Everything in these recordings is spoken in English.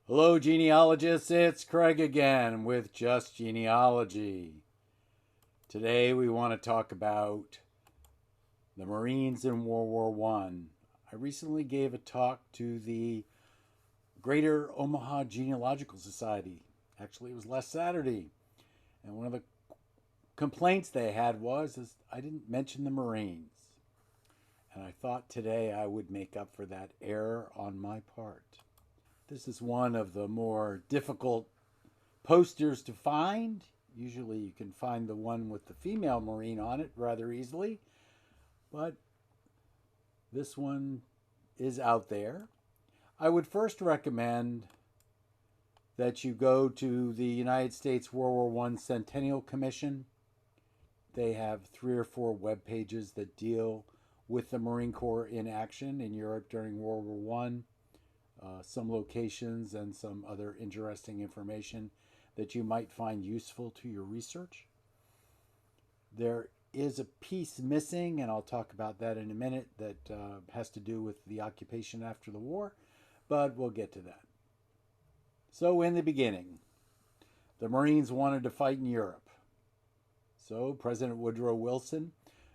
Hello, genealogists. It's Craig again with Just Genealogy. Today we want to talk about the Marines in World War One. I recently gave a talk to the Greater Omaha Genealogical Society. Actually, it was last Saturday. And one of the complaints they had was I didn't mention the Marines. And I thought today I would make up for that error on my part. This is one of the more difficult posters to find. Usually you can find the one with the female Marine on it rather easily, but this one is out there. I would first recommend that you go to the United States World War One Centennial Commission. They have 3 or 4 web pages that deal with the Marine Corps in action in Europe during World War One. Some locations and some other interesting information that you might find useful to your research. There is a piece missing, and I'll talk about that in a minute, that has to do with the occupation after the war, but we'll get to that. So, in the beginning, the Marines wanted to fight in Europe. So, President Woodrow Wilson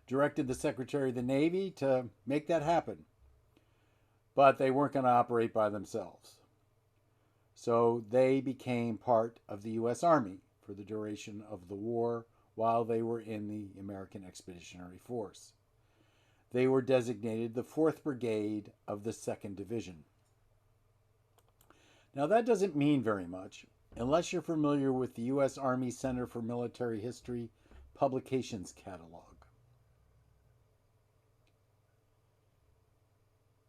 directed the Secretary of the Navy to make that happen. But they weren't going to operate by themselves. So they became part of the U.S. Army for the duration of the war while they were in the American Expeditionary Force. They were designated the 4th Brigade of the 2nd Division. Now that doesn't mean very much unless you're familiar with the U.S. Army Center for Military History Publications Catalog.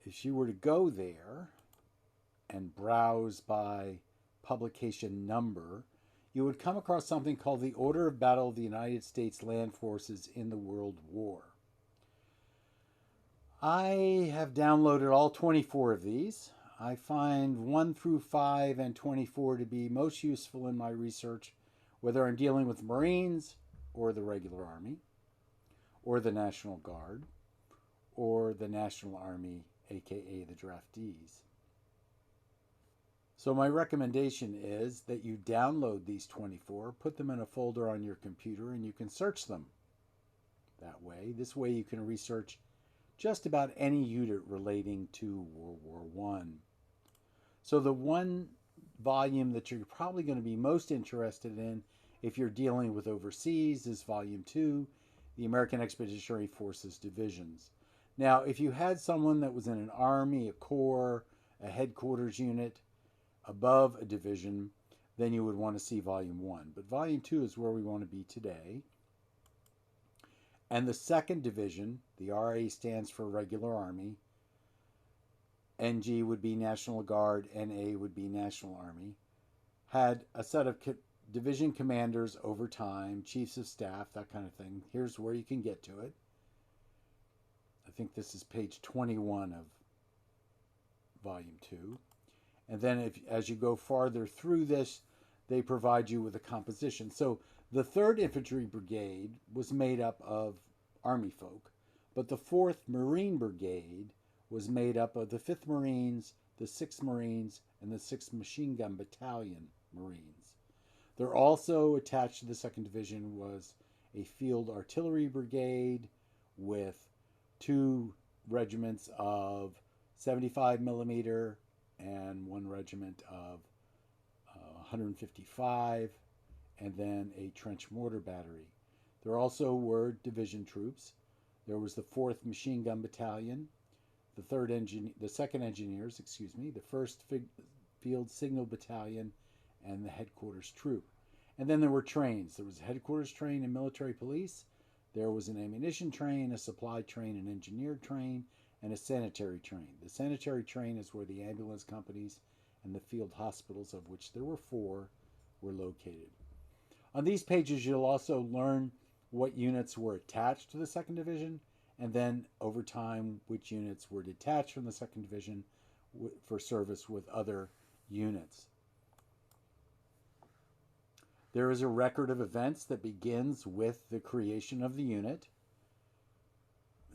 If you were to go there and browse by publication number, you would come across something called the Order of Battle of the United States Land Forces in the World War. I have downloaded all 24 of these. I find 1 through 5 and 24 to be most useful in my research, whether I'm dealing with Marines or the regular Army, or the National Guard, or the National Army, aka the draftees. So my recommendation is that you download these 24, put them in a folder on your computer, and you can search them that way. This way you can research just about any unit relating to World War One. So the one volume that you're probably going to be most interested in if you're dealing with overseas is Volume 2, the American Expeditionary Forces Divisions. Now, if you had someone that was in an army, a corps, a headquarters unit above a division, then you would want to see Volume 1. But Volume 2 is where we want to be today. And the 2nd Division, the RA stands for Regular Army, NG would be National Guard, NA would be National Army, had a set of division commanders over time, chiefs of staff, that kind of thing. Here's where you can get to it. I think this is page 21 of Volume 2. And then as you go farther through this, they provide you with a composition. So the 3rd Infantry Brigade was made up of Army folk, but the 4th Marine Brigade was made up of the 5th Marines, the 6th Marines, and the 6th Machine Gun Battalion Marines. There also attached to the 2nd Division was a Field Artillery Brigade with 2 regiments of 75 millimeter and 1 regiment of 155, and then a trench mortar battery. There also were division troops. There was the 4th Machine Gun Battalion, the 2nd Engineers, the 1st Field Signal Battalion, and the headquarters troop. And then there were trains. There was a headquarters train and military police. There was an ammunition train, a supply train, an engineer train, and a sanitary train. The sanitary train is where the ambulance companies and the field hospitals, of which there were 4, were located. On these pages, you'll also learn what units were attached to the 2nd Division, and then over time, which units were detached from the 2nd Division for service with other units. There is a record of events that begins with the creation of the unit.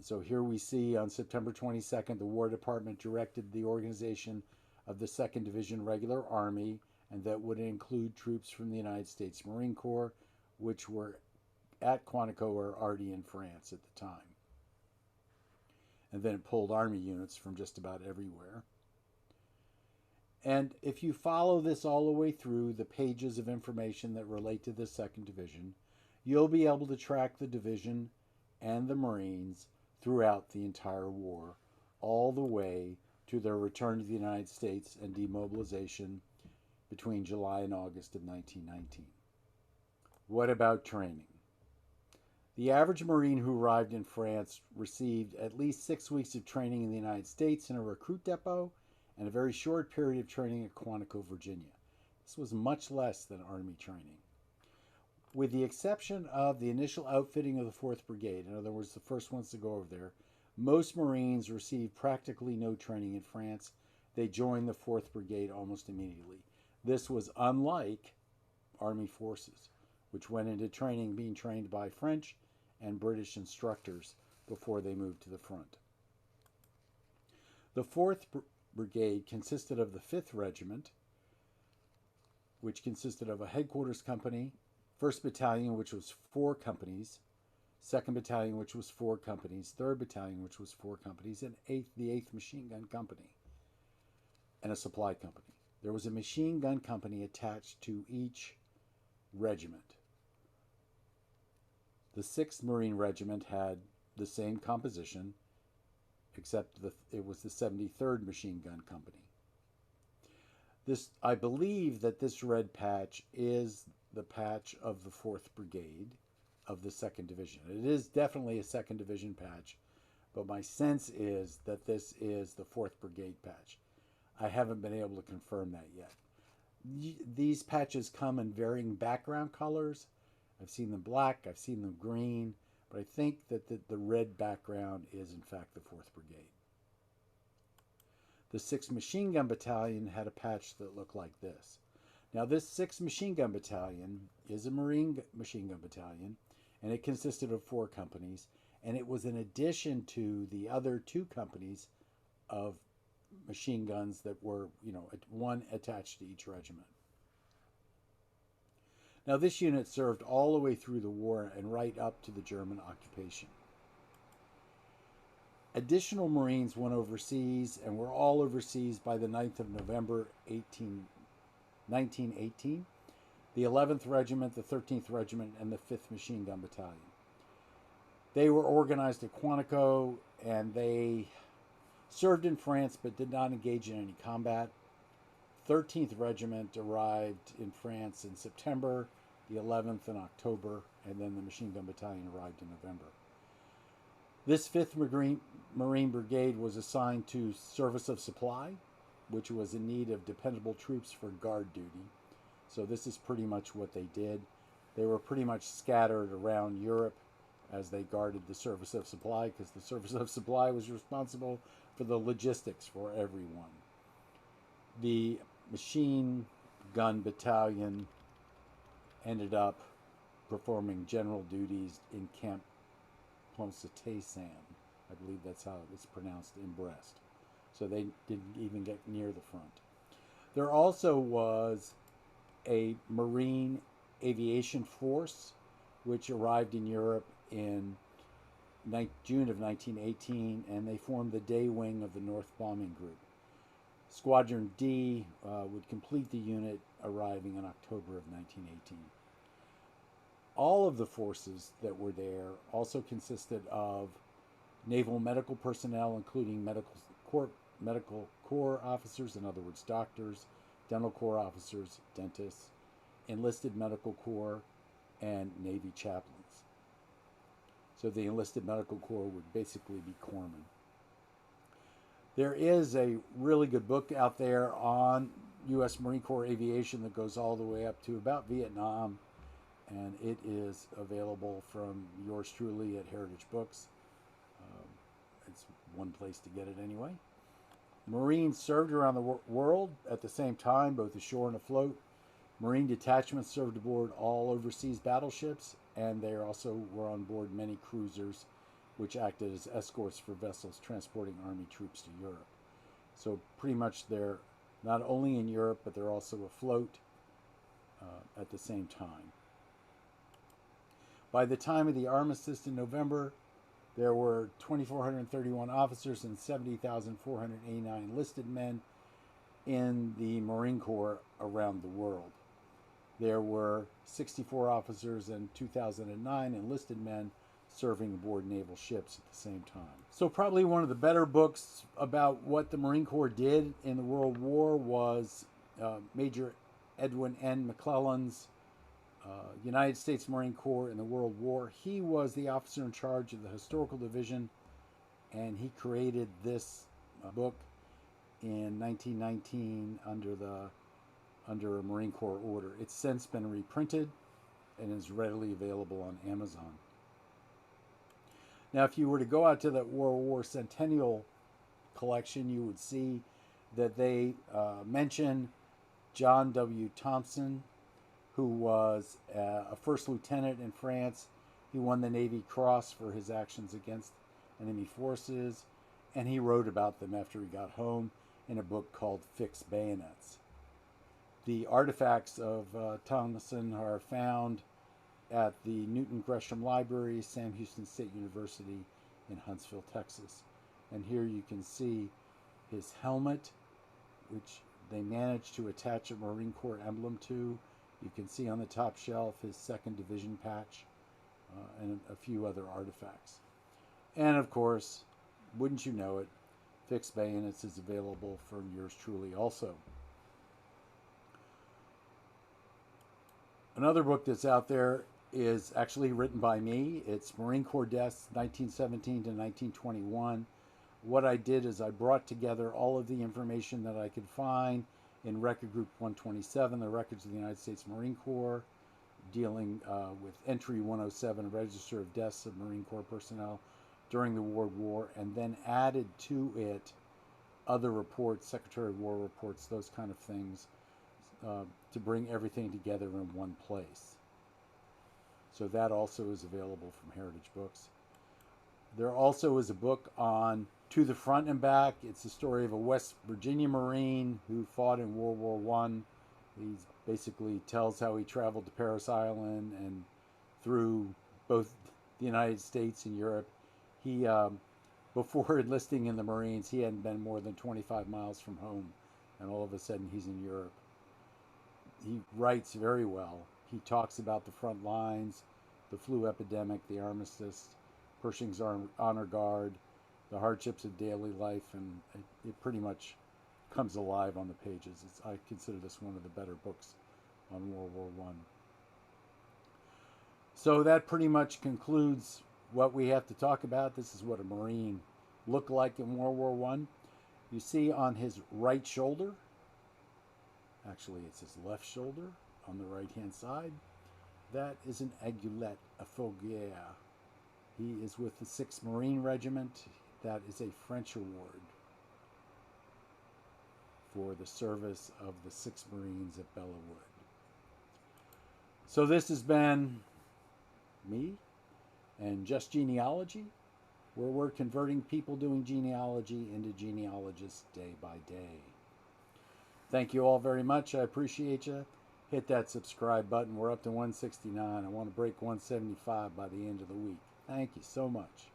So here we see on September 22nd, the War Department directed the organization of the 2nd Division Regular Army, and that would include troops from the United States Marine Corps, which were at Quantico or already in France at the time. And then it pulled Army units from just about everywhere. And if you follow this all the way through the pages of information that relate to the 2nd Division, you'll be able to track the division and the Marines throughout the entire war, all the way to their return to the United States and demobilization between July and August of 1919. What about training? The average Marine who arrived in France received at least 6 weeks of training in the United States in a recruit depot and a very short period of training at Quantico, Virginia. This was much less than Army training. With the exception of the initial outfitting of the 4th Brigade, in other words, the first ones to go over there, most Marines received practically no training in France. They joined the 4th Brigade almost immediately. This was unlike Army forces, which went into training being trained by French and British instructors before they moved to the front. The 4th Brigade consisted of the 5th Regiment, which consisted of a headquarters company, 1st Battalion, which was 4 companies, 2nd Battalion, which was 4 companies, 3rd Battalion, which was 4 companies, and the 8th Machine Gun Company, and a supply company. There was a machine gun company attached to each regiment. The 6th Marine Regiment had the same composition, except it was the 73rd Machine Gun Company. I believe that this red patch is the patch of the 4th Brigade of the 2nd Division. It is definitely a 2nd Division patch, but my sense is that this is the 4th Brigade patch. I haven't been able to confirm that yet. These patches come in varying background colors. I've seen them black, I've seen them green, but I think that the red background is in fact the 4th Brigade. The 6th Machine Gun Battalion had a patch that looked like this. Now this 6th Machine Gun Battalion is a Marine Machine Gun Battalion, and it consisted of 4 companies, and it was in addition to the other 2 companies of machine guns that were, one attached to each regiment. Now this unit served all the way through the war and right up to the German occupation. Additional Marines went overseas and were all overseas by the 9th of November 1918. The 11th Regiment, the 13th Regiment, and the 5th Machine Gun Battalion. They were organized at Quantico, and they served in France but did not engage in any combat. 13th Regiment arrived in France in September, the 11th in October, and then the Machine Gun Battalion arrived in November. This 5th Marine Brigade was assigned to Service of Supply, which was in need of dependable troops for guard duty. So this is pretty much what they did. They were pretty much scattered around Europe as they guarded the Service of Supply, because the Service of Supply was responsible for the logistics for everyone. The Machine Gun Battalion ended up performing general duties in Camp Thomason, I believe that's how it's pronounced, in Brest. So they didn't even get near the front. There also was a Marine Aviation Force, which arrived in Europe in June of 1918, and they formed the Daywing of the North Bombing Group. Squadron D would complete the unit, arriving in October of 1918. All of the forces that were there also consisted of naval medical personnel, including medical corps officers, in other words, doctors, dental corps officers, dentists, enlisted medical corps, and Navy chaplains. So the enlisted medical corps would basically be corpsmen. There is a really good book out there on U.S. Marine Corps aviation that goes all the way up to about Vietnam, and it is available from yours truly at Heritage Books. It's one place to get it anyway. Marines served around the world at the same time, both ashore and afloat. Marine detachments served aboard all overseas battleships, and they also were on board many cruisers, which acted as escorts for vessels transporting Army troops to Europe. So pretty much their not only in Europe, but they're also afloat at the same time. By the time of the armistice in November, there were 2,431 officers and 70,489 enlisted men in the Marine Corps around the world. There were 64 officers and 2,009 enlisted men serving aboard naval ships at the same time. So probably one of the better books about what the Marine Corps did in the World War was Major Edwin N. McClellan's United States Marine Corps in the World War. He was the officer in charge of the Historical Division, and he created this book in 1919 under a Marine Corps order. It's since been reprinted and is readily available on Amazon. Now, if you were to go out to that World War Centennial collection, you would see that they mention John W. Thompson, who was a first lieutenant in France. He won the Navy Cross for his actions against enemy forces, and he wrote about them after he got home in a book called Fixed Bayonets. The artifacts of Thomason are found at the Newton Gresham Library, Sam Houston State University in Huntsville, Texas. And here you can see his helmet, which they managed to attach a Marine Corps emblem to. You can see on the top shelf his 2nd Division patch and a few other artifacts. And of course, wouldn't you know it, Fixed Bayonets is available from yours truly also. Another book that's out there is actually written by me. It's Marine Corps Deaths 1917 to 1921. What I did is I brought together all of the information that I could find in Record Group 127, the Records of the United States Marine Corps, dealing with Entry 107, Register of Deaths of Marine Corps personnel during the World War, and then added to it other reports, Secretary of War reports, those kind of things, to bring everything together in one place. So that also is available from Heritage Books. There also is a book on To the Front and Back. It's the story of a West Virginia Marine who fought in World War I. He basically tells how he traveled to Parris Island and through both the United States and Europe. He, before enlisting in the Marines, he hadn't been more than 25 miles from home, and all of a sudden he's in Europe. He writes very well. He talks about the front lines, the flu epidemic, the armistice, Pershing's honor guard, the hardships of daily life, and it pretty much comes alive on the pages. I consider this one of the better books on World War I. So that pretty much concludes what we have to talk about. This is what a Marine looked like in World War I. You see on his right shoulder, actually it's his left shoulder on the right hand side, that is an aiguillette, a fougere. He is with the 6th Marine Regiment. That is a French award for the service of the 6th Marines at Belleau Wood. So this has been me and Just Genealogy, where we're converting people doing genealogy into genealogists day by day. Thank you all very much. I appreciate you. Hit that subscribe button. We're up to 169. I want to break 175 by the end of the week. Thank you so much.